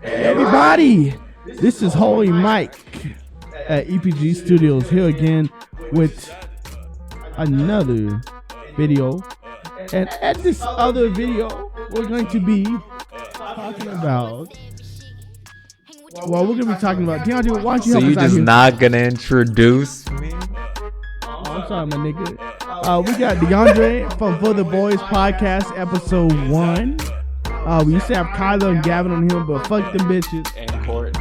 Everybody, this is Holy Mike at EPG Studios here again with another video. And at this other video, we're going to be talking about. Well, we're going to be talking about. DeAndre, why don't you help us out here? So you just not going to introduce me? Oh, I'm sorry, my nigga. We got DeAndre from For the Boys Podcast, episode 1. We used to have Kyler and Gavin on here, but fuck them bitches. And Courtney.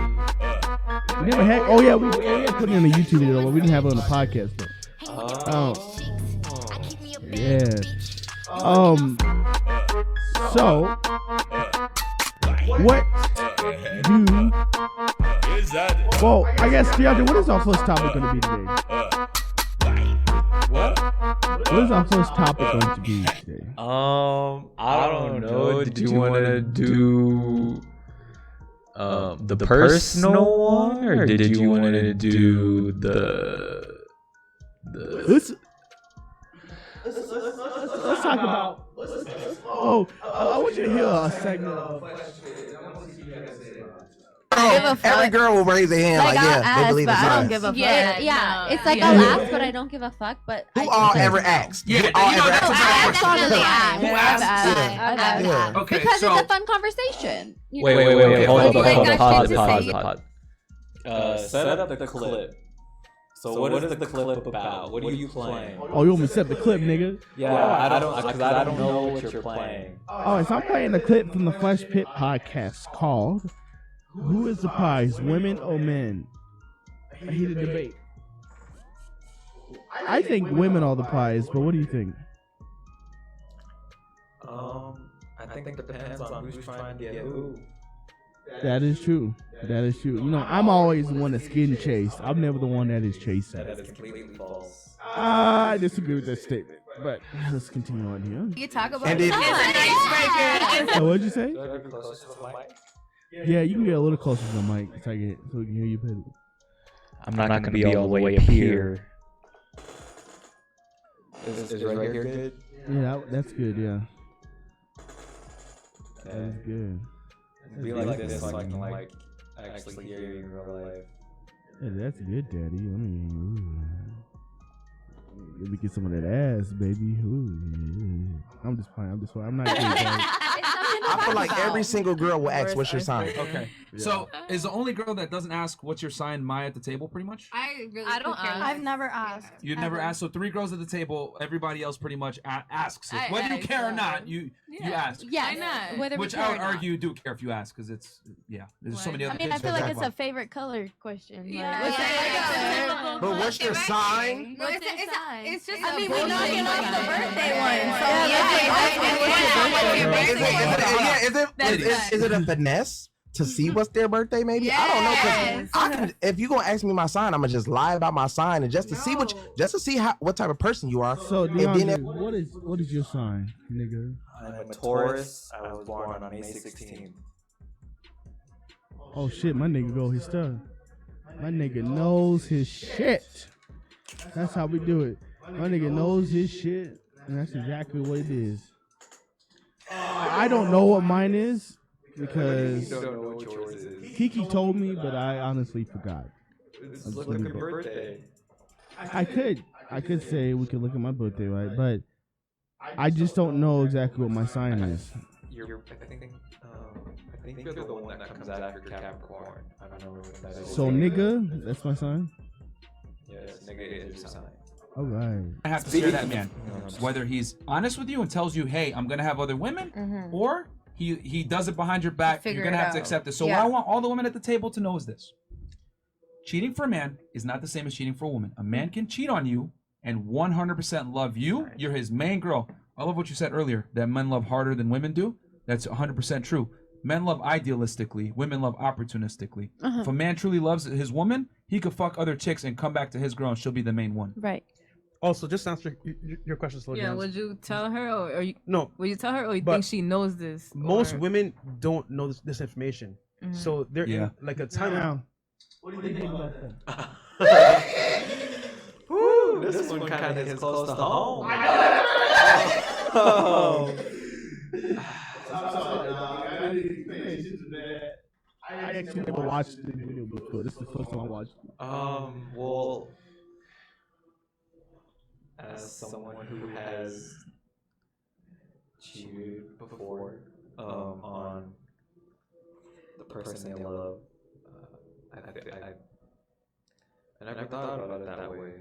We never had. Oh yeah, we had put it in a YouTube video, but we didn't have it on the podcast though. Yeah. So, what do? Well, I guess DeAndre, what is our first topic going to be today? What is our first topic going to be today? I don't know. Did you want to do the personal one, or did you want to do the? Let's talk about. I want you to hear a segment of. Every girl will raise their hand like yeah, they believe it's I don't give a fuck. Yeah. It's like I'll ask, but I don't give a fuck. But who all ever asked? Yeah, Who asked? Okay, because it's a fun conversation. Wait. Hold on. Pause. Set up the clip. So what is the clip about? What are you playing? Oh, you want me to set the clip, nigga? Yeah, I don't know what you're playing. Alright, so I'm playing the clip from the 𝗟𝗶𝗸𝗲 podcast called "Who is the Prize, Women or Men?" A heated debate. I think women are the prize, but what do you think? I think it depends on who's trying to get who. That is true. You know, I'm always the one that's getting chased. I'm never the one that is chasing. That is completely false. I disagree with that statement, but let's continue on here. You talk about and it's an icebreaker. What'd you say? Do I get closer to the mic? Yeah, you can get a little closer to the mic so we can hear you better. I'm not gonna be all the way up here. Is right here good? Yeah, that's good. Yeah, that's good. Be like this so I can actually hear you in real life. Yeah, that's good, Daddy. I mean, let me get some of that ass, baby. Ooh, yeah. I'm just playing. I'm not good, guys. I feel like every single girl will ask, "What's your sign?" Okay. Yeah. So is the only girl that doesn't ask what's your sign Maya at the table, pretty much? I don't ask. I've never asked. You've never asked. So 3 girls at the table. Everybody else pretty much asks it. Whether you care or not, you ask. Yeah, not? Which I would argue you do care if you ask, because it's there's so many other. I mean, I feel like it's a favorite color question. Yeah. But what's your sign? No, it's just. I mean, we're knocking off the birthday one. Is it a finesse to see what's their birthday? Maybe I don't know. Cause if you gonna ask me my sign, I'm gonna just lie about my sign and just to see what type of person you are. So, DeAndre, what is your sign, nigga? I'm a Taurus. I was born on May 16th. Oh shit, my nigga go his stuff. My nigga knows his shit. That's how we do it. My nigga knows his shit, and that's exactly what it is. I don't know what mine is because you don't know what yours is. Kiki told me, but I honestly forgot. Look at your birthday. I could say we could look at my birthday, right? But I just don't know exactly what my sign is. I think you're the one that comes after Capricorn. I don't know what that is. So nigga, that's my sign? Yes, nigga is your sign. All right. I have to share that man. Whether he's honest with you and tells you, hey, I'm going to have other women, or he does it behind your back, you're going to have to accept it. So what I want all the women at the table to know is this. Cheating for a man is not the same as cheating for a woman. A man can cheat on you and 100% love you. You're his main girl. I love what you said earlier, that men love harder than women do. That's 100% true. Men love idealistically. Women love opportunistically. If a man truly loves his woman, he could fuck other chicks and come back to his girl and she'll be the main one. Right. Also, just answer your question slowly. Yeah, would you tell her or you? No. Would you tell her or you think she knows this? Most women don't know this information. So they're in like a time. What do you think about that? Woo, this one kind of hits close to home. I actually never watched the video before. This is the first time I watched it. Well, as someone who has cheated before on the person they love, I never thought about it that way.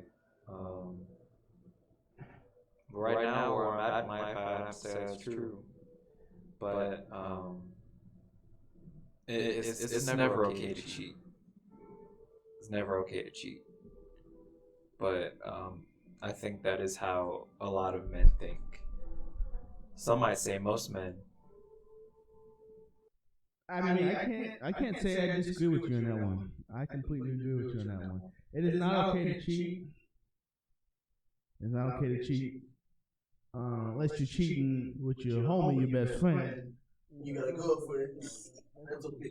Right now, where I'm at in life, I have to say that's true. But it's never okay to cheat. It's never okay to cheat. But I think that is how a lot of men think. Some might say most men. I mean, I can't say I disagree with you on that one. I completely agree with you on that one. It is not okay to cheat. It's not okay to cheat. Unless you're cheating with your homie, your best friend. You gotta go for it. That's okay.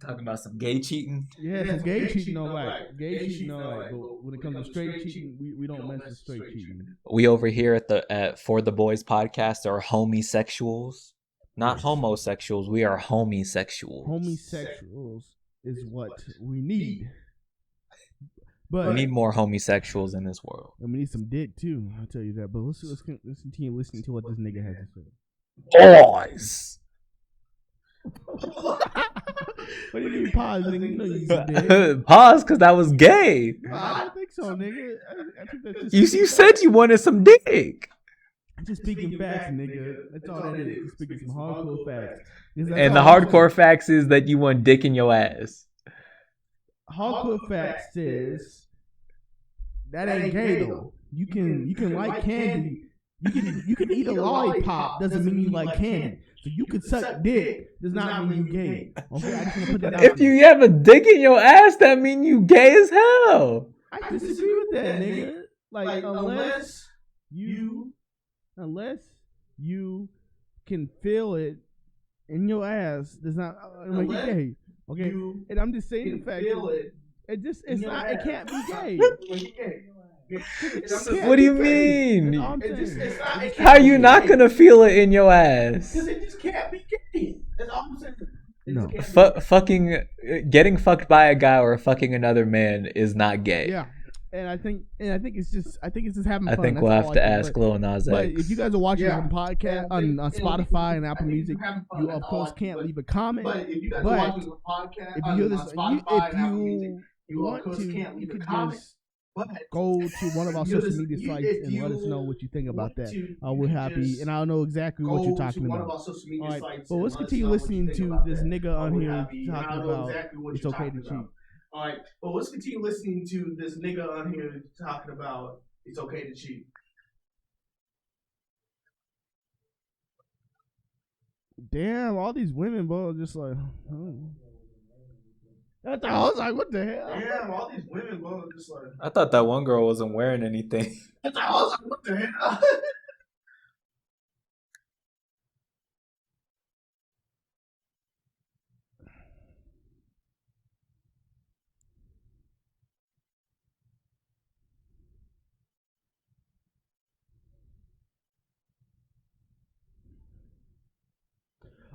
Talking about some gay cheating? Yeah, some gay cheating, all right. Gay cheating, all right. But when it comes to straight cheating, we don't mention straight cheating. We over here at For the Boys Podcast are homosexuals. Not homosexuals, we are homosexuals. Homosexuals is what we need. But we need more homosexuals in this world. And we need some dick too, I'll tell you that. But let's continue listening to what this nigga has to say. Boys! What do you mean pause, nigga? You know you did. Pause, because that was gay. I don't think so, nigga. I think that's You said you wanted some dick. I'm just speaking facts, nigga. That's all that is. Just speaking some hardcore facts. And the hardcore facts is that you want dick in your ass. Hardcore facts says that ain't gay though. You can like candy. You can eat a lollipop. Doesn't mean you like candy. So you can suck dick. Does not mean you gay. Okay, I just want to put that out. If you have a dick in your ass, that mean you gay as hell. I disagree with that, nigga. Like unless you can feel it in your ass, does not make you gay. Okay, and I'm just saying the fact that it can't be gay. What do you mean? How are you not gonna feel it in your ass? Because it just can't be gay. That's all I'm saying. No, fucking getting fucked by a guy or fucking another man is not gay. Yeah, and I think it's just having fun. I think we'll have to ask Lil Nas X. But if you guys are watching on podcast on Spotify and Apple Music, you of course can't leave a comment. But if you guys are watching the podcast, if you want to, you could just go to one of our social media sites and let us know what you think about that. We're happy, and I'll know exactly what you're talking about. All right, but let's continue listening to this nigga on here talking about it's okay to cheat. All right, but let's continue listening to this nigga on here talking about it's okay to cheat. Damn, all these women, bro, just like. I was like, what the hell? Damn, all these women, bro, just like. I thought that one girl wasn't wearing anything. I was like, what the hell?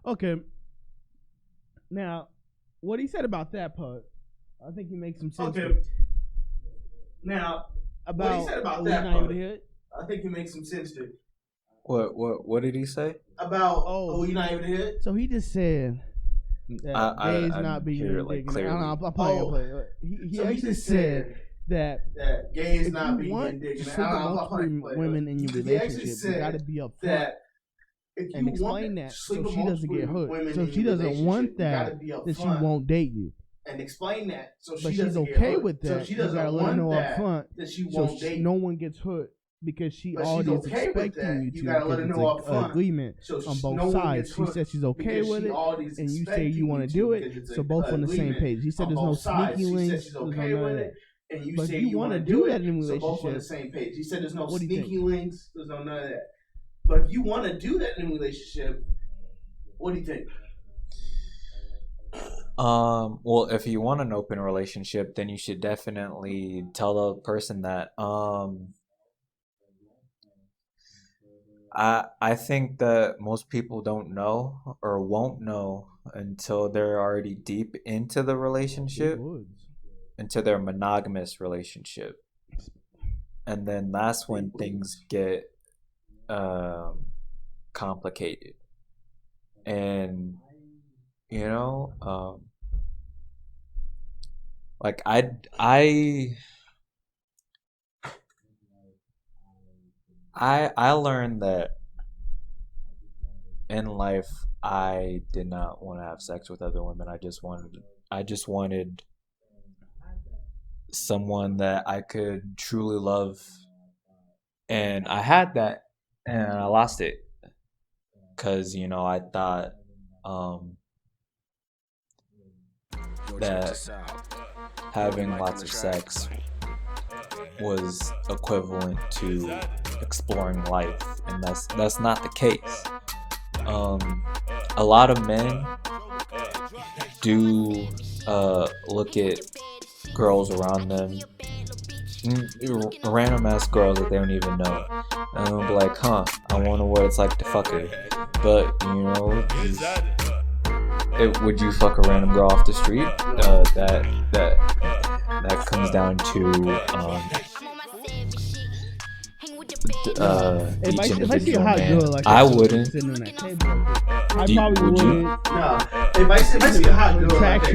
Okay. Now, what he said about that part, I think he makes some sense. Okay. Now, about what he said about that part, I think he makes some sense to. What did he say? About you not even here? So he just said that gays not being indignant. I'll play. He actually said that gays not being indignant. If you want multiple women in your relationship, you got to be upfront. And explain that so she doesn't get hurt. So if she doesn't want that, then she won't date you. And explain that so but she's okay with that. You gotta let her know up front so no one gets hurt because she already is expecting you to. Because it's an agreement on both sides. She said she's okay with it, and you say you want to do it. So both on the same page. He said there's no sneaky links. There's no none of that. And you but say you want to do that in a relationship. So both on the same page. He said there's no sneaky links. There's no none of that. But if you want to do that in a relationship, what do you think? Well, if you want an open relationship, then you should definitely tell the person that, I think that most people don't know or won't know until they're already deep into the relationship, into their monogamous relationship, and then that's when things get complicated. And you know, like I learned that in life I did not want to have sex with other women. I just wanted someone that I could truly love, and I had that and I lost it because I thought that having lots of sex was equivalent to exploring life, and that's not the case. A lot of men do look at girls around them, random ass girls that they don't even know, and they'll be like, I wonder what it's like to fuck her. But would you fuck a random girl off the street? That comes down to if I see a hot girl like I wouldn't. Sitting on that table, I probably would wouldn't. No, if I see a hot girl Attracts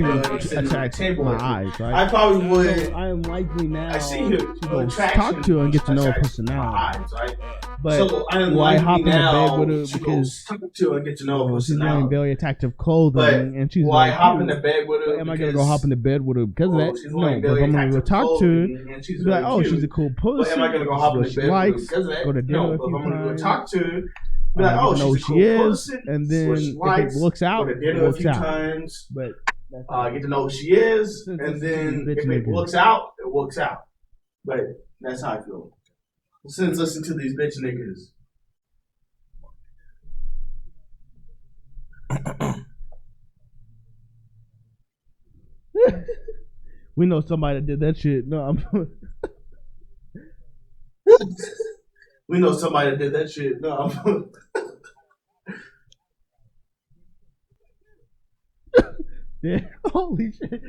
my eyes, right? I probably would. So I am likely now I see her to go talk to her and get to know her personality. Eyes, right? But so I am why hop in the now bed with her because talk to her and get to know her she's wearing personality. very attractive clothing, and she's why like, hop in the bed with her? Am I gonna go hop in the bed with her because of that? No, but if I'm gonna go talk to her, be like, oh, she's a cool person. But am I gonna go hop in the bed with her because of that? Go to dinner No, a but if few I'm gonna go times. talk to her, be like, oh, know she's a who cool she is, person. and then if it works out, go to it dinner a works few out. times. But get to know who she is, and then if it works out, it works out. But that's how I feel. Since listen to these bitch niggas. We know somebody that did that shit. No, we know somebody that did that shit. No, yeah. Holy shit.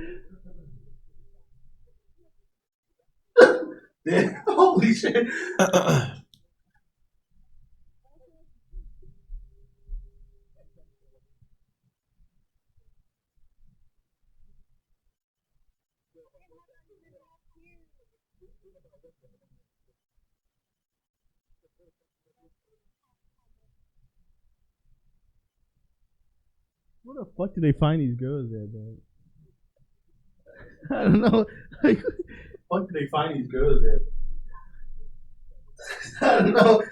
Yeah. Holy shit. Where the fuck do they find these girls at, man? I don't know. Like, fuck do they find these girls at? I don't know.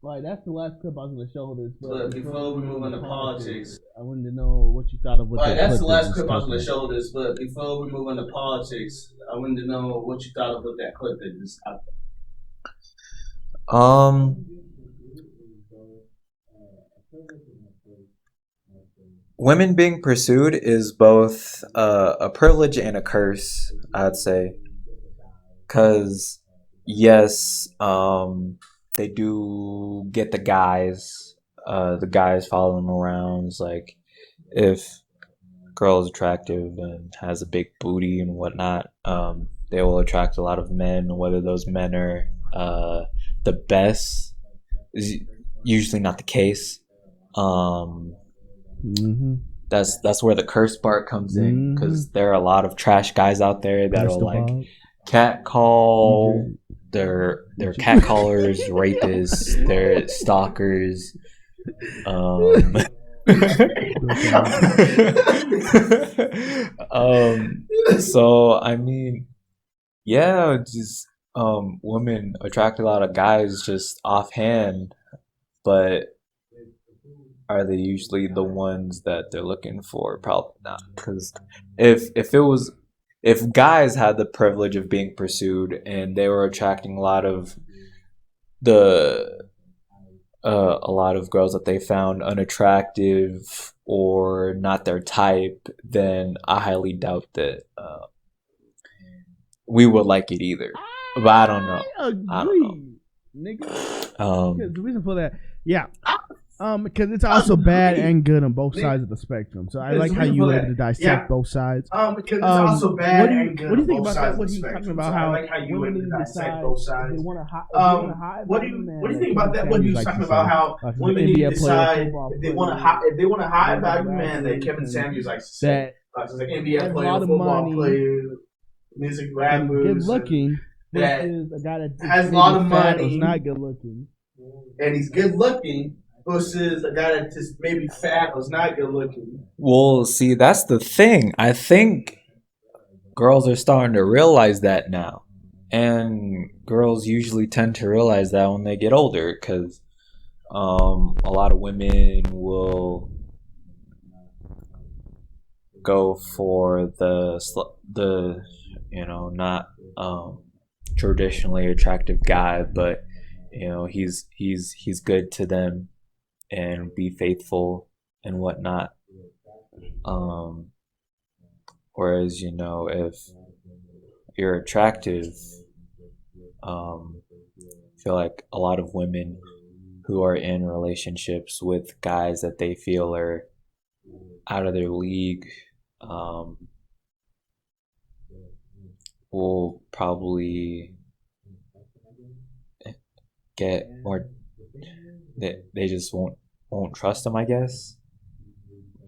Right, that's the last clip I was gonna show this. But before we move into politics, I wanted to know what you thought of what. Right, that's the last clip I was gonna show this. But before we move into politics, I wanted to know what you thought of what that clip that just happened. Women being pursued is both a privilege and a curse, I'd say. Cause yes, they do get the guys following them around. It's like if a girl is attractive and has a big booty and whatnot, they will attract a lot of men. Whether those men are the best is usually not the case. That's where the curse part comes in, because there are a lot of trash guys out there that will like catcall. They're catcallers, rapists, they're stalkers. So I mean, yeah, just women attract a lot of guys just offhand, but are they usually the ones that they're looking for? Probably not. Because if guys had the privilege of being pursued and they were attracting a lot of girls that they found unattractive or not their type, then I highly doubt that we would like it either. But I don't know. I agree, nigga. Because the reason for that, because it's also bad and good on both sides of the spectrum. So I like how you were able to dissect both sides. Because it's also bad and good. What do you think about that? What are you talking about? How women need to decide if they want to hide. What do you think about that? What are you talking about? How women need to decide if they want to hide about the man that Kevin Samuels likes to say. Like an NBA player, football player, music rappers, good looking. That is a guy that has a lot of money. Is not good looking, and he's good looking. Versus a guy that just maybe fat or is not good looking. Well, see, that's the thing. I think girls are starting to realize that now. And girls usually tend to realize that when they get older, because a lot of women will go for the not traditionally attractive guy, but he's good to them and be faithful and whatnot. Whereas, if you're attractive, I feel like a lot of women who are in relationships with guys that they feel are out of their league will probably get more. They just won't trust them, I guess.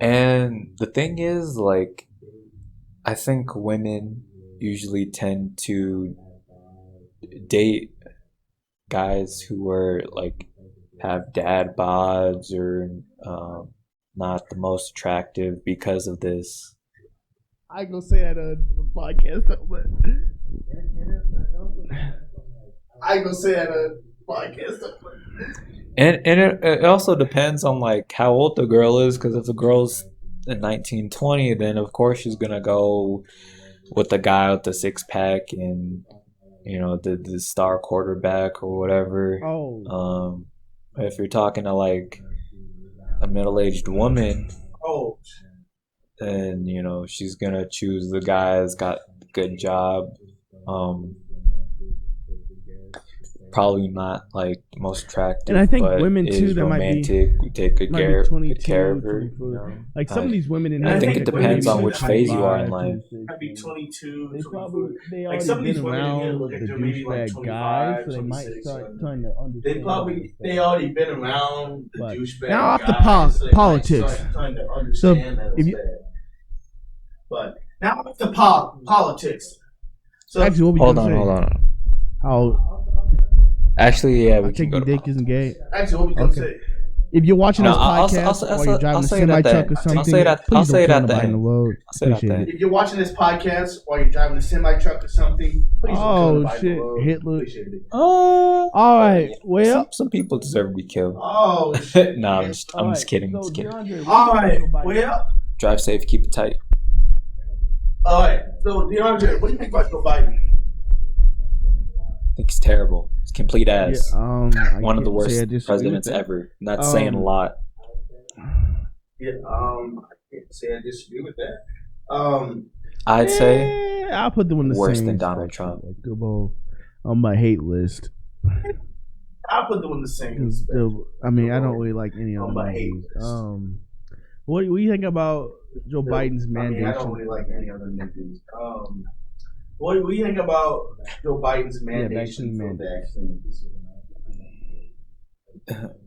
And the thing is, like, I think women usually tend to date guys who are like have dad bods or not the most attractive because of this. I ain't gonna say that on the podcast, but And it also depends on like how old the girl is, because if the girl's 19, 20, then of course she's gonna go with the guy with the six pack and the star quarterback or whatever. If you're talking to like a middle-aged woman, then she's gonna choose the guy that's got a good job. Probably not like most attractive, and I think but women too that romantic, might be take good care of her. Like some of these women, I think it depends on which phase you are in life. Might be 22, they like some of these women around look the at they're maybe like douchebag 25, guys, so they might 26, start trying to understand. They already been around the douchebag now off the guys, so they politics. might start trying to understand that it's bad. But now off the politics. So actually, hold on. Actually, yeah, we can go. Dick isn't gay. Actually, what we gonna say? If you're watching this podcast while you're driving a semi truck or something, I'll say that at the end. If you're watching this podcast while you're driving a semi truck or something, please don't kill shit, Hitler. All right, well, some people deserve to be killed. Oh shit. No, I'm just kidding. All right, well, drive safe, keep it tight. All right, so DeAndre, what do you think about Joe Biden? I think it's terrible. It's complete ass. One of the worst presidents ever. Not saying a lot. Yeah, I can't say I disagree with that. I'd say I'll put them in the worse same than Donald Trump. Like, they're both on my hate list. I'll put them in the same. I mean, I don't really like any of them. What do you think about Joe Biden's mandate? I don't really like any other niggas. What do you think about Joe Biden's mandation for vaccines?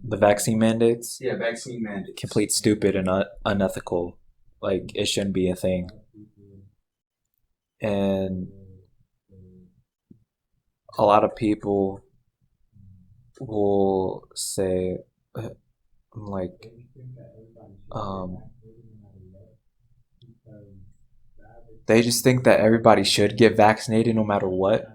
The vaccine mandates? Yeah, vaccine mandates. Complete stupid and unethical. Like, it shouldn't be a thing. And a lot of people will say, like, they just think that everybody should get vaccinated no matter what,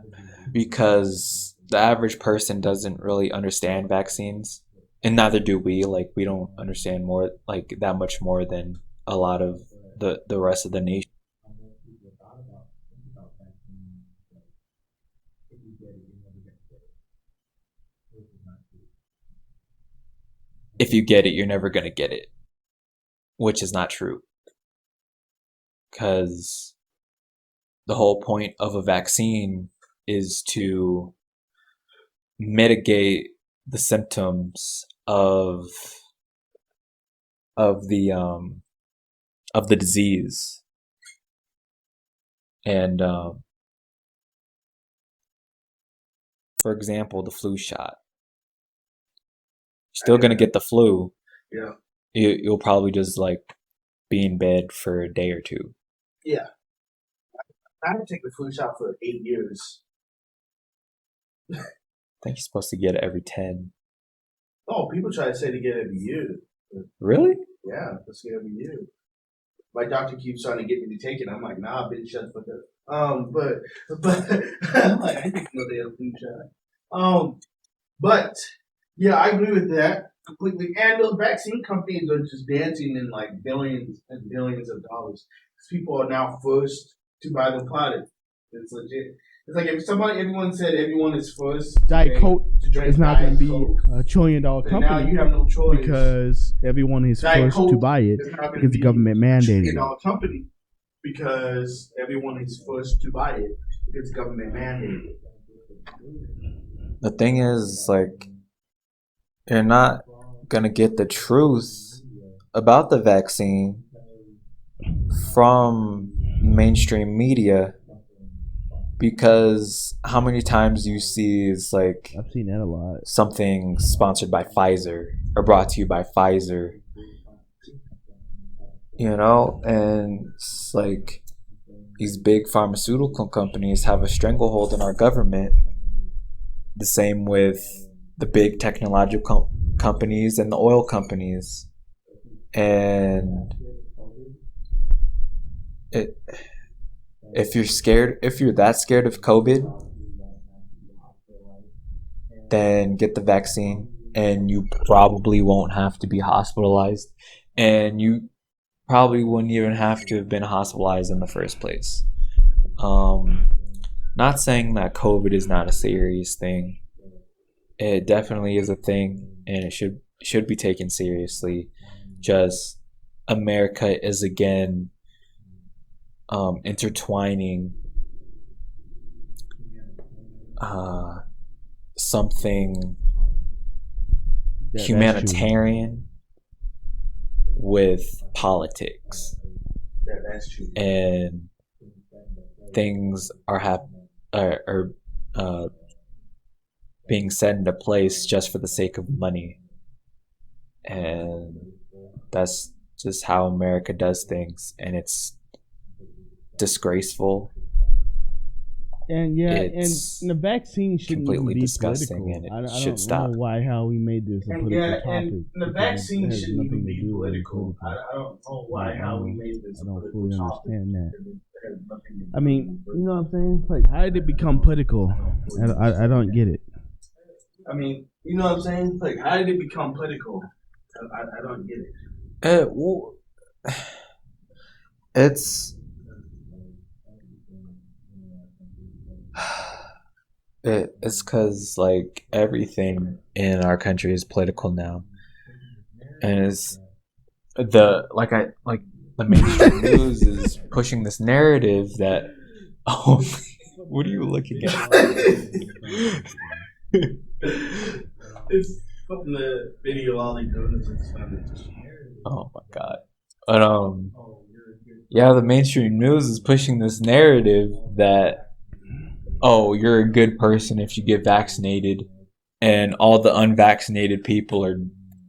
because the average person doesn't really understand vaccines, and neither do we. Like, we don't understand more, like, that much more than a lot of the rest of the nation. If you get it, you're never gonna get it. which is not true. Because the whole point of a vaccine is to mitigate the symptoms of the disease. And for example, the flu shot. You're still gonna get the flu. Yeah. You'll probably just like be in bed for a day or two. Yeah. I had to take the flu shot for 8 years. I think you're supposed to get it every 10. Oh, people try to say to get it every year. Really? Yeah, let's get it every year. My doctor keeps trying to get me to take it. I'm like, nah, bitch, shut the fuck up. But I'm like, I ain't taking no damn flu shot. But yeah, I agree with that completely. And those vaccine companies are just dancing in like billions and billions of dollars. Because people are now forced to buy the product. It's legit. It's like if everyone said everyone is forced Diet Coke is not going to be Coke, a $1 trillion company. now you have no choice. Because everyone is Diet forced to Coke buy it is not gonna because the be government mandated $1 it. trillion company because everyone is forced to buy it because the government mandated it. The thing is, like, you're not gonna get the truth about the vaccine from mainstream media, because how many times you see is like, I've seen that a lot, something sponsored by Pfizer or brought to you by Pfizer, you know, and it's like these big pharmaceutical companies have a stranglehold on our government. The same with the big technological companies and the oil companies. And if you're that scared of COVID, then get the vaccine and you probably won't have to be hospitalized, and you probably wouldn't even have to have been hospitalized in the first place. Not saying that COVID is not a serious thing. It definitely is a thing, and it should be taken seriously. Just America is again intertwining something humanitarian with politics. Yeah, that's true. And things are being set into place just for the sake of money. And that's just how America does things, and it's disgraceful. And and the vaccine shouldn't completely even be disgusting, political. and it I should don't stop. know how we made this a political topic. And the vaccine shouldn't even be political. I don't know how we made this a political topic. I don't fully understand that. I mean, you know what I'm saying? Like, how did it become political? I don't get it. I mean, you know what I'm saying? Like, how did it become political? I don't get it. It's because like everything in our country is political now, and it's the mainstream news is pushing this narrative that what are you looking at? It's from the video all they do is it's funny. Oh my god. But yeah, the mainstream news is pushing this narrative that you're a good person if you get vaccinated, and all the unvaccinated people are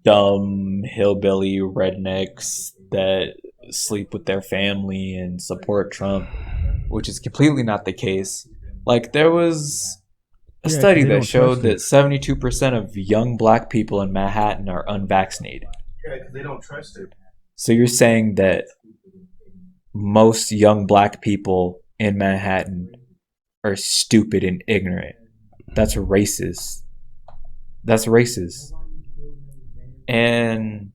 dumb hillbilly rednecks that sleep with their family and support Trump, which is completely not the case. Like, there was a study that showed that 72% of young black people in Manhattan are unvaccinated. Yeah, because they don't trust it. So you're saying that most young black people in Manhattan are stupid and ignorant? That's racist. That's racist. And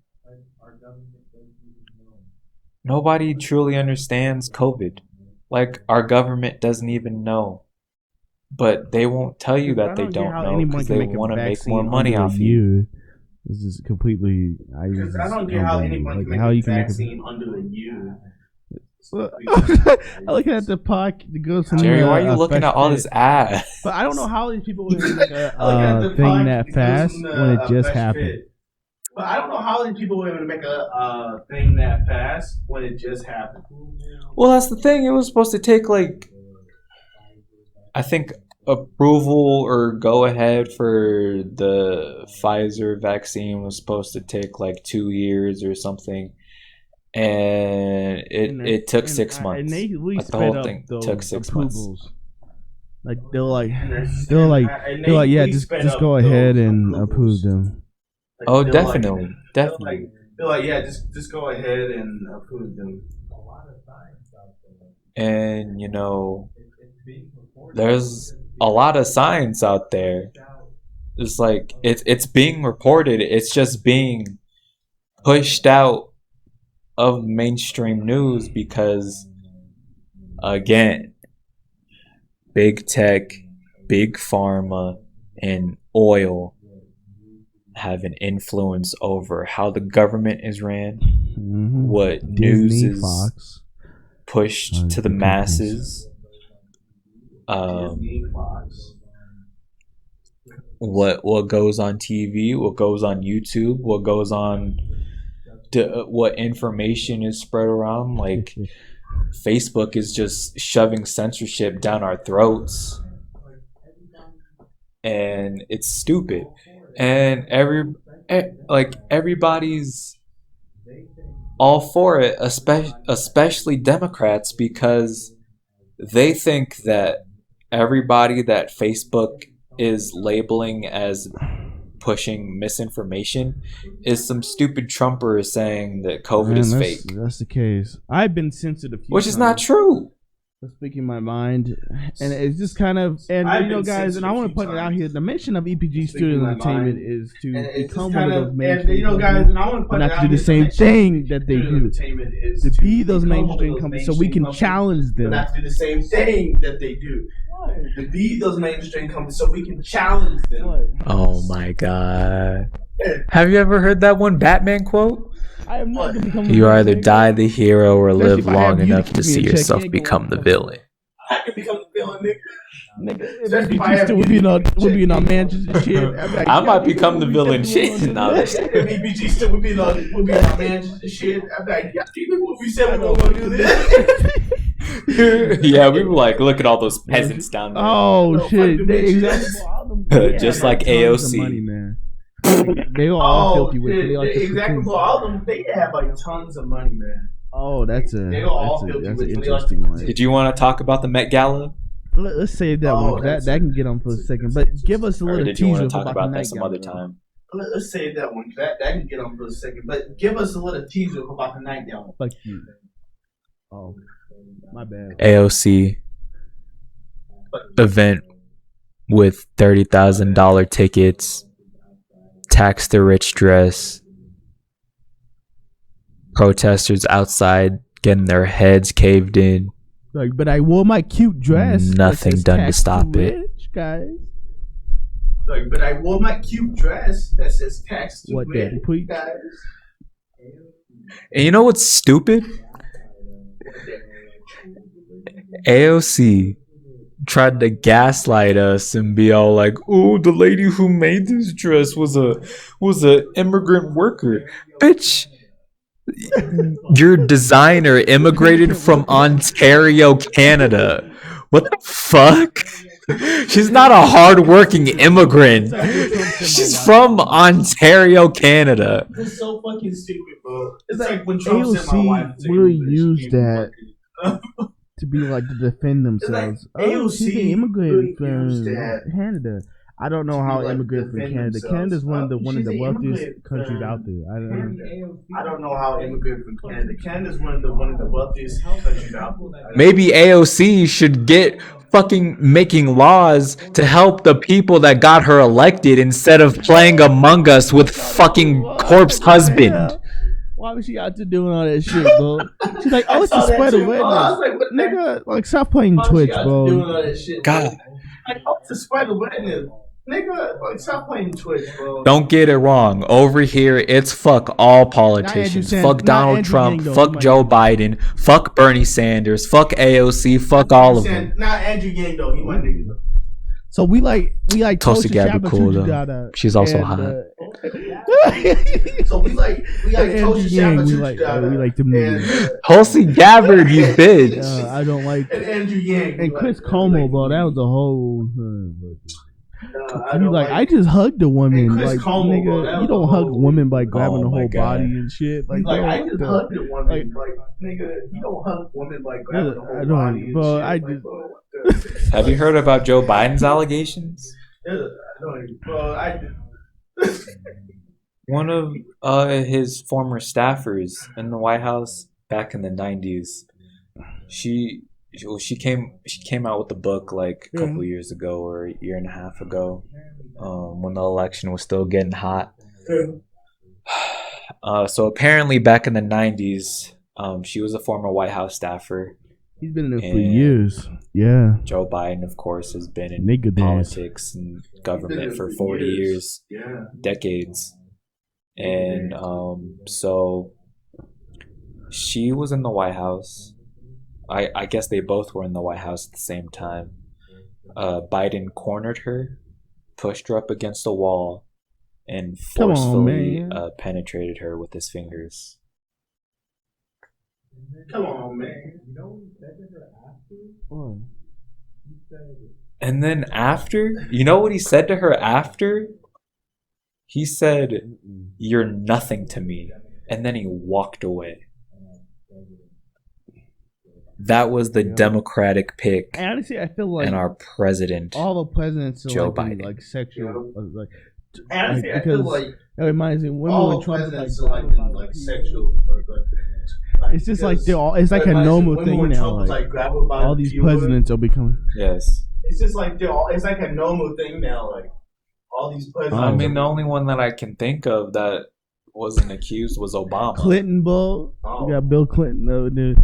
nobody truly understands COVID. Like, our government doesn't even know. But they won't tell you that they don't know because they want to make more money off you. This is completely. I don't get how anyone can make a vaccine under the U. I look at the goes from Jerry, why are you looking at all this ass? But I don't know how these people would make a thing that fast when it just happened. But I don't know how these people were able to make a thing that fast when it just happened. Well, that's the thing. It was supposed to take like, I think, approval or go ahead for the Pfizer vaccine was supposed to take like 2 years or something. And it took 6 months. And they really like the whole thing took 6 months. Like they were like, yeah, just go ahead and approve them. Like, oh, definitely. They're like, yeah, just go ahead and approve them. And you know, there's a lot of science out there. It's like it's being reported. It's just being pushed out of mainstream news because, again, big tech, big pharma, and oil have an influence over how the government is ran, what news is Fox, pushed to the masses, what goes on TV, what goes on YouTube, what goes on, what information is spread around. Like Facebook is just shoving censorship down our throats, and it's stupid. And everybody's all for it, especially Democrats, because they think that everybody that Facebook is labeling as pushing misinformation is some stupid Trumper saying that COVID is fake. That's the case. I've been censored a few which times. Is not true. Speaking my mind, and it's just kind of, and you know, guys, and I want to put it out here. The mission of EPG Studios Entertainment is to become one of those mainstream. You know, guys, and I want to put it out to do the same thing that they do, to be those mainstream companies, so we can challenge them. Not to do the same thing that they do. To be those mainstream companies, so we can challenge them. Oh my God! Have you ever heard that one Batman quote? You either die the hero or live long enough to see yourself become the villain. I can become the villain, nigga. We'll be in our mansions and shit. I might become the villain shit. Nah, EPG still would be in our mansions and shit. I'm like, yeah, we said we were going to do this. Yeah, we were like, look at all those peasants down there. Oh shit! Just like AOC. They were all filthy with it. Exactly. Well, all of them, they have like tons of money, man. Oh, that's an interesting one. Did you want to talk about the Met Gala? Let's save that one. That can get on for a second. But give us a little teaser. Did you want to talk about that some other time? Let's save that one. That can get on for a second. But give us a little teaser about the night gala. Fuck you. Oh, my bad. AOC event with $30,000 tickets. Tax the rich dress. Protesters outside getting their heads caved in. Like, but I wore my cute dress. Nothing done to stop it. Guys. Like, but I wore my cute dress that says tax to rich, guys. And you know what's stupid? AOC tried to gaslight us and be all like, "Oh, the lady who made this dress was a immigrant worker." Bitch, your designer immigrated from Ontario, Canada. What the fuck? She's not a hardworking immigrant. She's from Ontario, Canada. It's so fucking stupid, bro. It's like when Trump said my wife really used that to be like to defend themselves. Like she's an immigrant from Canada. I don't know how immigrants from Canada. Canada's one of the wealthiest countries out there. I don't know how immigrants from Canada. Canada's one of the wealthiest countries out there. Maybe AOC should get fucking making laws to help the people that got her elected instead of playing Among Us with fucking corpse husband. Why was she out there doing all that shit, bro? She's like, oh, it's a spread awareness. Nigga, like, stop playing Twitch, bro. God. Like, oh, it's a spread awareness. Nigga, like, stop playing Twitch, bro. Don't get it wrong. Over here, it's fuck all politicians. Fuck Donald Trump. Fuck Joe Biden. Fuck Bernie Sanders. Fuck AOC. Fuck all of them. Not Andrew Yang though. He my nigga though. So we like 𝗟𝗶𝗸𝗲 cool though. She's also hot. So we like Tulsi Gabbard. We like them niggas. 𝗟𝗶𝗸𝗲, you bitch. I don't like. And Andrew Yang. And Chris Como, bro, that was a whole. I just hugged a woman. Like, nigga, bro, you don't hug a woman by grabbing the whole body and shit. Like, I just hugged a woman. Like, nigga, you don't hug a woman by grabbing the whole body and shit. Have you heard about Joe Biden's allegations? One of his former staffers in the White House back in the 90s, she came out with a book like a couple years ago or a year and a half ago, when the election was still getting hot. So apparently back in the 90s, she was a former White House staffer. He's been in it for years. Yeah. Joe Biden, of course, has been in politics and government for 40 years, decades. And so she was in the White House. I guess they both were in the White House at the same time. Biden cornered her, pushed her up against the wall, and forcefully penetrated her with his fingers. Come on, man. And then after, you know what he said to her after? He said, "You're nothing to me." And then he walked away. That was the Democratic pick. Honestly, I feel like and our president, all the presidents are Joe Biden. Biden. Like sexual, like. Honestly, I feel like it reminds me when all Trump presidents are like sexual. It's just like they're all. It's like a normal thing now. Like, all these presidents are becoming. Yes. It's just like they're all. It's like a normal thing now. Like all these presidents. I mean, the only one that I can think of that wasn't accused was Obama. Clinton, bro. You got Bill Clinton over there.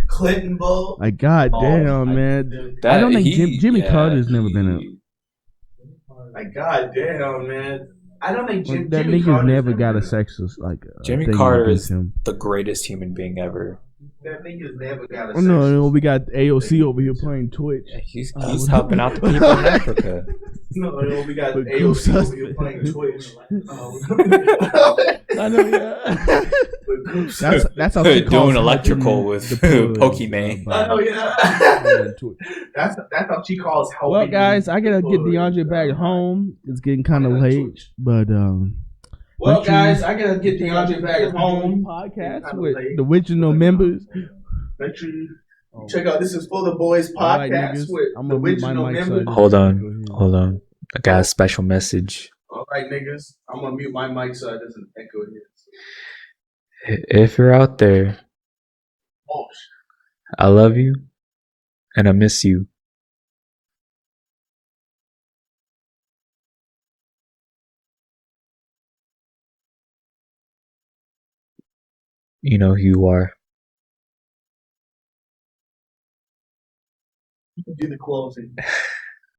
Clinton, bro. Like, goddamn, man. I don't think Jimmy Carter's never been a. Like, goddamn, man. I don't think Jimmy Carter's never got a sexist like. Jimmy Carter is the greatest human being ever. That nigga's never got a sexist. No, we got AOC over here playing Twitch. He's helping out the people in Africa. No, we got AOC over here playing Twitch. I know, yeah. That's how she doing electrical with Pokemon. I know, yeah. That's how she calls helping. Well, guys, I gotta get DeAndre back home. It's getting kind of late, but well, guys, I gotta get DeAndre back home. Podcast with the original members. Make sure you check out. This is For the Boys podcast with the original members. Hold on. I got a special message. All right, niggas. I'm gonna mute my mic so it doesn't echo here. If you're out there, I love you and I miss you. You know who you are. Do the closing.